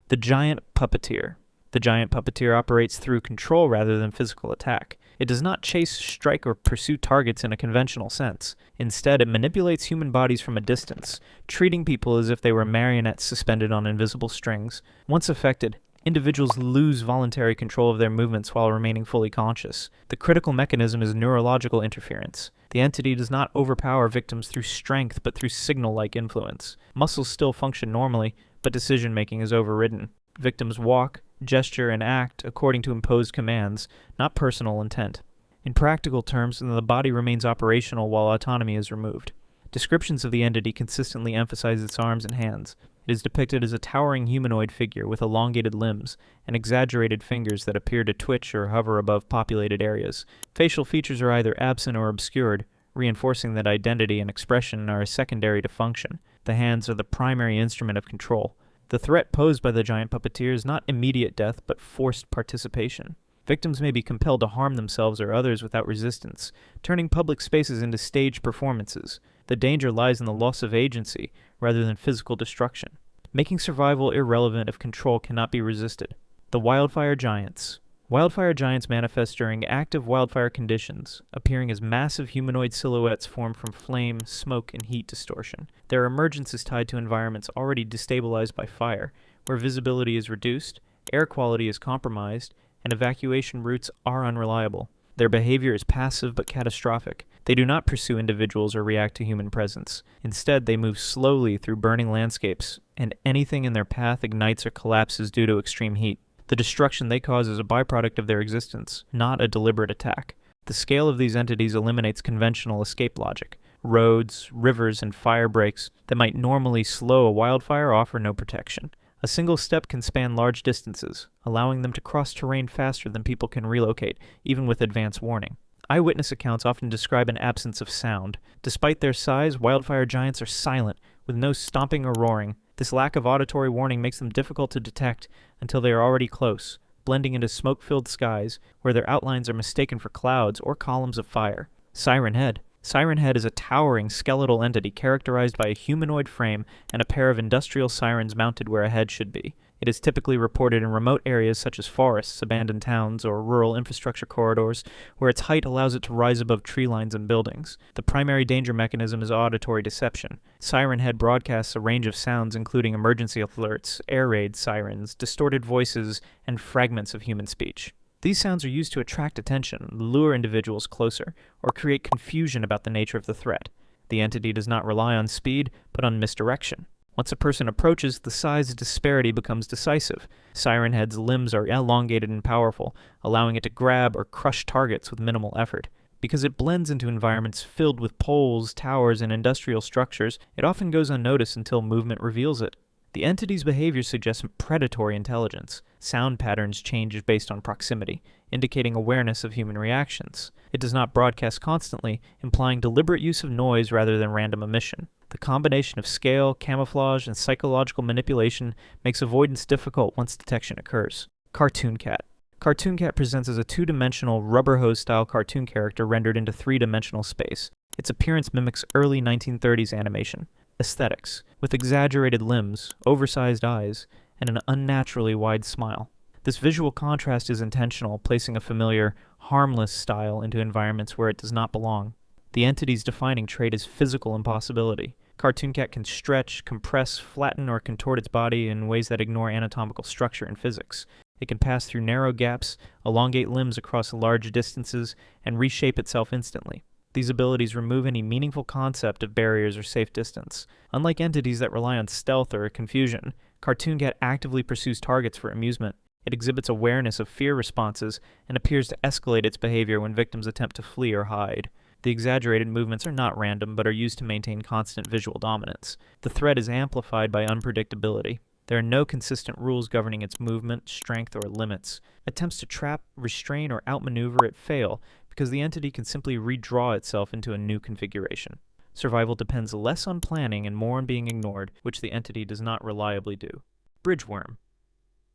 The Giant Puppeteer. The Giant Puppeteer operates through control rather than physical attack. It does not chase, strike, or pursue targets in a conventional sense. Instead, it manipulates human bodies from a distance, treating people as if they were marionettes suspended on invisible strings. Once affected, individuals lose voluntary control of their movements while remaining fully conscious. The critical mechanism is neurological interference. The entity does not overpower victims through strength, but through signal-like influence. Muscles still function normally, but decision-making is overridden. Victims walk, gesture, and act according to imposed commands, not personal intent. In practical terms, the body remains operational while autonomy is removed. Descriptions of the entity consistently emphasize its arms and hands. It is depicted as a towering humanoid figure with elongated limbs and exaggerated fingers that appear to twitch or hover above populated areas. Facial features are either absent or obscured, reinforcing that identity and expression are secondary to function. The hands are the primary instrument of control. The threat posed by the Giant Puppeteer is not immediate death, but forced participation. Victims may be compelled to harm themselves or others without resistance, turning public spaces into staged performances. The danger lies in the loss of agency, rather than physical destruction, making survival irrelevant if control cannot be resisted. The Wildfire Giants. Wildfire Giants manifest during active wildfire conditions, appearing as massive humanoid silhouettes formed from flame, smoke, and heat distortion. Their emergence is tied to environments already destabilized by fire, where visibility is reduced, air quality is compromised, and evacuation routes are unreliable. Their behavior is passive but catastrophic. They do not pursue individuals or react to human presence. Instead, they move slowly through burning landscapes, and anything in their path ignites or collapses due to extreme heat. The destruction they cause is a byproduct of their existence, not a deliberate attack. The scale of these entities eliminates conventional escape logic. Roads, rivers, and fire breaks that might normally slow a wildfire offer no protection. A single step can span large distances, allowing them to cross terrain faster than people can relocate, even with advance warning. Eyewitness accounts often describe an absence of sound. Despite their size, wildfire giants are silent, with no stomping or roaring. This lack of auditory warning makes them difficult to detect until they are already close, blending into smoke-filled skies where their outlines are mistaken for clouds or columns of fire. Siren Head. Siren Head is a towering skeletal entity characterized by a humanoid frame and a pair of industrial sirens mounted where a head should be. It is typically reported in remote areas such as forests, abandoned towns, or rural infrastructure corridors, where its height allows it to rise above tree lines and buildings. The primary danger mechanism is auditory deception. Siren Head broadcasts a range of sounds including emergency alerts, air raid sirens, distorted voices, and fragments of human speech. These sounds are used to attract attention, lure individuals closer, or create confusion about the nature of the threat. The entity does not rely on speed, but on misdirection. Once a person approaches, the size disparity becomes decisive. Siren Head's limbs are elongated and powerful, allowing it to grab or crush targets with minimal effort. Because it blends into environments filled with poles, towers, and industrial structures, it often goes unnoticed until movement reveals it. The entity's behavior suggests predatory intelligence. Sound patterns change based on proximity, indicating awareness of human reactions. It does not broadcast constantly, implying deliberate use of noise rather than random emission. The combination of scale, camouflage, and psychological manipulation makes avoidance difficult once detection occurs. Cartoon Cat. Cartoon Cat presents as a two-dimensional, rubber hose-style cartoon character rendered into three-dimensional space. Its appearance mimics early 1930s animation. Aesthetics, with exaggerated limbs, oversized eyes, and an unnaturally wide smile. This visual contrast is intentional, placing a familiar, harmless style into environments where it does not belong. The entity's defining trait is physical impossibility. Cartoon Cat can stretch, compress, flatten, or contort its body in ways that ignore anatomical structure and physics. It can pass through narrow gaps, elongate limbs across large distances, and reshape itself instantly. These abilities remove any meaningful concept of barriers or safe distance. Unlike entities that rely on stealth or confusion, Cartoon Cat actively pursues targets for amusement. It exhibits awareness of fear responses and appears to escalate its behavior when victims attempt to flee or hide. The exaggerated movements are not random, but are used to maintain constant visual dominance. The threat is amplified by unpredictability. There are no consistent rules governing its movement, strength, or limits. Attempts to trap, restrain, or outmaneuver it fail because the entity can simply redraw itself into a new configuration. Survival depends less on planning and more on being ignored, which the entity does not reliably do. Bridgeworm.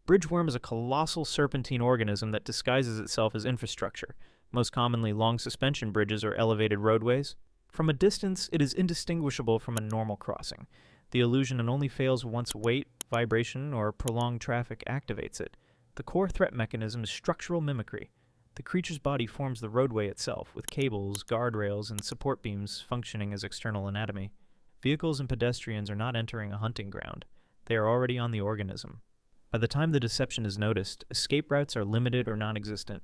Bridgeworm is a colossal serpentine organism that disguises itself as infrastructure, most commonly long suspension bridges or elevated roadways. From a distance, it is indistinguishable from a normal crossing. The illusion only fails once weight, vibration, or prolonged traffic activates it. The core threat mechanism is structural mimicry. The creature's body forms the roadway itself, with cables, guardrails, and support beams functioning as external anatomy. Vehicles and pedestrians are not entering a hunting ground. They are already on the organism. By the time the deception is noticed, escape routes are limited or non-existent.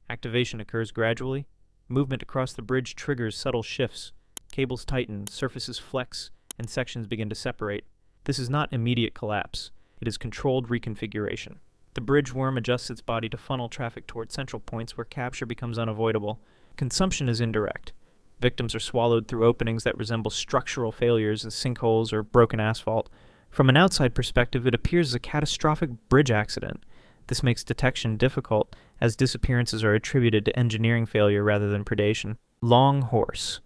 Activation occurs gradually. Movement across the bridge triggers subtle shifts. Cables tighten, surfaces flex, and sections begin to separate. This is not immediate collapse. It is controlled reconfiguration. The bridge worm adjusts its body to funnel traffic toward central points where capture becomes unavoidable. Consumption is indirect. Victims are swallowed through openings that resemble structural failures as sinkholes or broken asphalt. From an outside perspective, it appears as a catastrophic bridge accident. This makes detection difficult, as disappearances are attributed to engineering failure rather than predation. Long horse.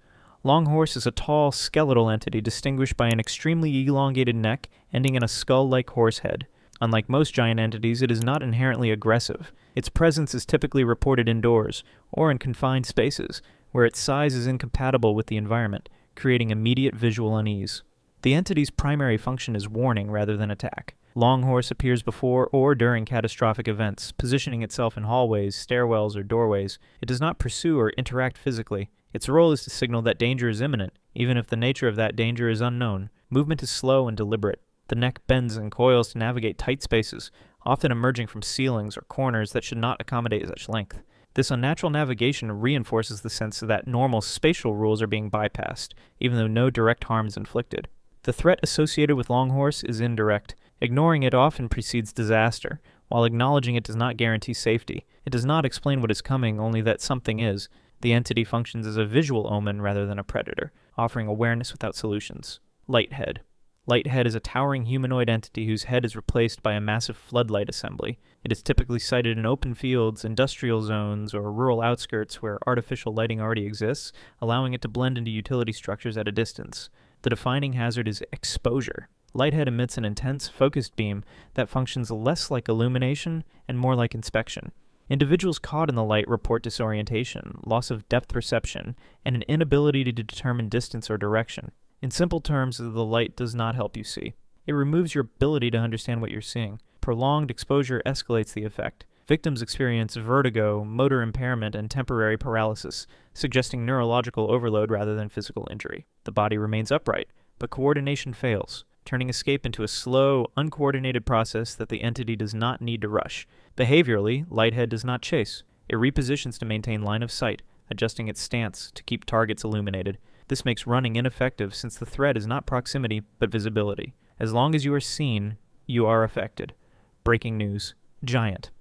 Long horse is a tall, skeletal entity distinguished by an extremely elongated neck ending in a skull-like horse head. Unlike most giant entities, it is not inherently aggressive. Its presence is typically reported indoors, or in confined spaces, where its size is incompatible with the environment, creating immediate visual unease. The entity's primary function is warning rather than attack. Longhorse appears before or during catastrophic events, positioning itself in hallways, stairwells, or doorways. It does not pursue or interact physically. Its role is to signal that danger is imminent, even if the nature of that danger is unknown. Movement is slow and deliberate. The neck bends and coils to navigate tight spaces, often emerging from ceilings or corners that should not accommodate such length. This unnatural navigation reinforces the sense that normal spatial rules are being bypassed, even though no direct harm is inflicted. The threat associated with Longhorse is indirect. Ignoring it often precedes disaster, while acknowledging it does not guarantee safety. It does not explain what is coming, only that something is. The entity functions as a visual omen rather than a predator, offering awareness without solutions. Lighthead. Lighthead is a towering humanoid entity whose head is replaced by a massive floodlight assembly. It is typically sighted in open fields, industrial zones, or rural outskirts where artificial lighting already exists, allowing it to blend into utility structures at a distance. The defining hazard is exposure. Lighthead emits an intense, focused beam that functions less like illumination and more like inspection. Individuals caught in the light report disorientation, loss of depth perception, and an inability to determine distance or direction. In simple terms, the light does not help you see. It removes your ability to understand what you're seeing. Prolonged exposure escalates the effect. Victims experience vertigo, motor impairment, and temporary paralysis, suggesting neurological overload rather than physical injury. The body remains upright, but coordination fails, turning escape into a slow, uncoordinated process that the entity does not need to rush. Behaviorally, Lighthead does not chase. It repositions to maintain line of sight, adjusting its stance to keep targets illuminated. This makes running ineffective since the threat is not proximity, but visibility. As long as you are seen, you are affected. Breaking news. Giant.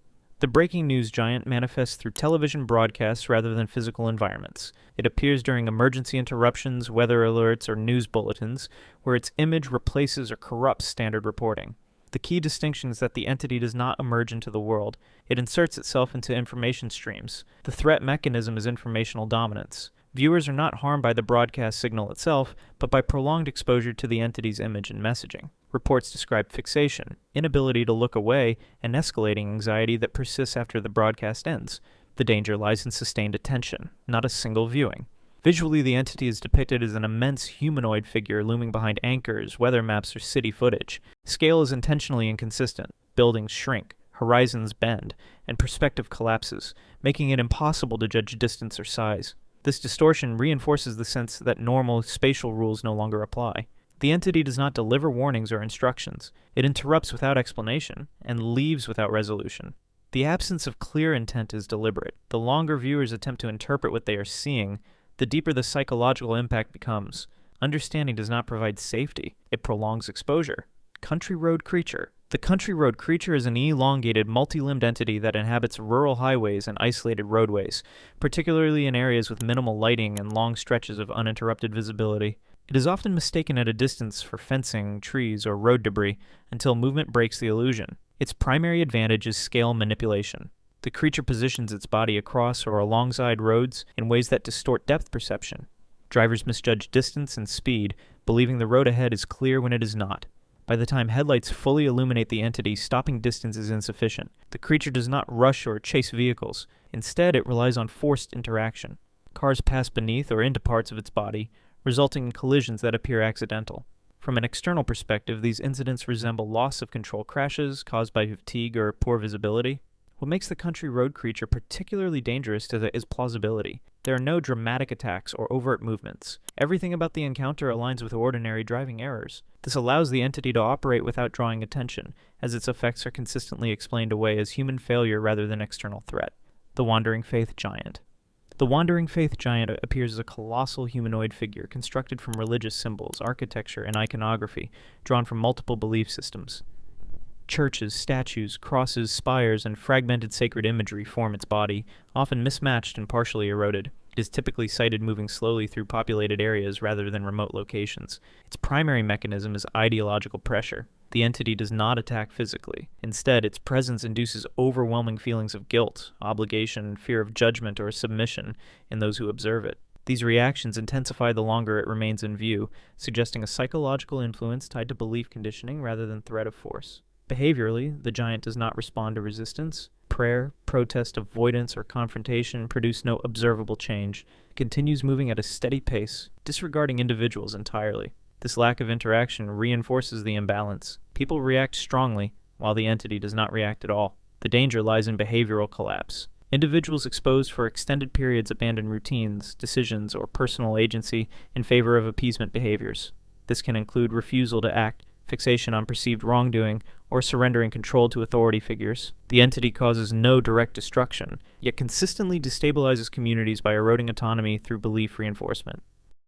The breaking news giant manifests through television broadcasts rather than physical environments. It appears during emergency interruptions, weather alerts, or news bulletins, where its image replaces or corrupts standard reporting. The key distinction is that the entity does not emerge into the world. It inserts itself into information streams. The threat mechanism is informational dominance. Viewers are not harmed by the broadcast signal itself, but by prolonged exposure to the entity's image and messaging. Reports describe fixation, inability to look away, and escalating anxiety that persists after the broadcast ends. The danger lies in sustained attention, not a single viewing. Visually, the entity is depicted as an immense humanoid figure looming behind anchors, weather maps, or city footage. Scale is intentionally inconsistent. Buildings shrink, horizons bend, and perspective collapses, making it impossible to judge distance or size. This distortion reinforces the sense that normal spatial rules no longer apply. The entity does not deliver warnings or instructions. It interrupts without explanation and leaves without resolution. The absence of clear intent is deliberate. The longer viewers attempt to interpret what they are seeing, the deeper the psychological impact becomes. Understanding does not provide safety. It prolongs exposure. Country road creature. The country road creature is an elongated, multi-limbed entity that inhabits rural highways and isolated roadways, particularly in areas with minimal lighting and long stretches of uninterrupted visibility. It is often mistaken at a distance for fencing, trees, or road debris until movement breaks the illusion. Its primary advantage is scale manipulation. The creature positions its body across or alongside roads in ways that distort depth perception. Drivers misjudge distance and speed, believing the road ahead is clear when it is not. By the time headlights fully illuminate the entity, stopping distance is insufficient. The creature does not rush or chase vehicles. Instead, it relies on forced interaction. Cars pass beneath or into parts of its body, resulting in collisions that appear accidental. From an external perspective, these incidents resemble loss of control crashes caused by fatigue or poor visibility. What makes the country road creature particularly dangerous is plausibility. There are no dramatic attacks or overt movements. Everything about the encounter aligns with ordinary driving errors. This allows the entity to operate without drawing attention, as its effects are consistently explained away as human failure rather than external threat. The Wandering Faith Giant. The Wandering Faith Giant appears as a colossal humanoid figure constructed from religious symbols, architecture, and iconography, drawn from multiple belief systems. Churches, statues, crosses, spires, and fragmented sacred imagery form its body, often mismatched and partially eroded. It is typically sighted moving slowly through populated areas rather than remote locations. Its primary mechanism is ideological pressure. The entity does not attack physically. Instead, its presence induces overwhelming feelings of guilt, obligation, fear of judgment, or submission in those who observe it. These reactions intensify the longer it remains in view, suggesting a psychological influence tied to belief conditioning rather than threat of force. Behaviorally, the giant does not respond to resistance. Prayer, protest, avoidance, or confrontation produce no observable change. It continues moving at a steady pace, disregarding individuals entirely. This lack of interaction reinforces the imbalance. People react strongly, while the entity does not react at all. The danger lies in behavioral collapse. Individuals exposed for extended periods abandon routines, decisions, or personal agency in favor of appeasement behaviors. This can include refusal to act, fixation on perceived wrongdoing, or surrendering control to authority figures. The entity causes no direct destruction, yet consistently destabilizes communities by eroding autonomy through belief reinforcement.